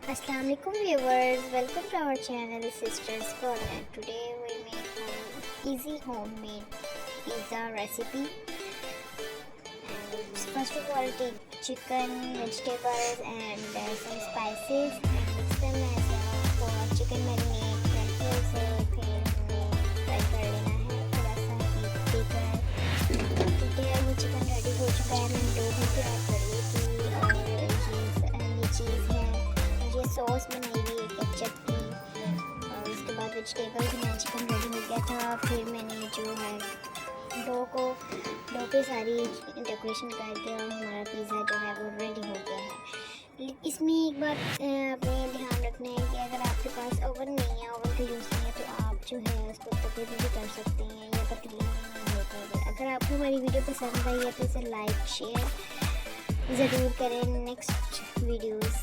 Assalamu alaikum viewers, welcome to our channel Sisters Corner. Today we make an easy homemade pizza recipe. And first of all, take chicken, vegetables and some spices and mix them as for chicken marinade. फिर से फिर हमें fry कर लेना है थोड़ा सा heat देकर। ठीक है, वो चिकन रेडी हो चुका है। मैंने डो भी तैयार कर ली थी और ये चीज़ है, ये सॉस बनाई हुई है केचप की। और उसके बाद वेजिटेबल्स में चिकन रेडी हो गया था। फिर मैंने जो है डो पे सारी डेकोरेशन कर के और हमारा पिज़्ज़ा जो है वो रेडी हो गया है। इसमें एक बात आपने ध्यान रखना है कि अगर आपके पास ओवन नहीं है, ओवन का यूज़ नहीं है, तो आप जो है उसको तवे पे भी कर सकते हैं या पतीले में होकर। अगर आपको हमारी वीडियो पसंद आई है तो इसे लाइक शेयर ज़रूर करें नेक्स्ट वीडियोज़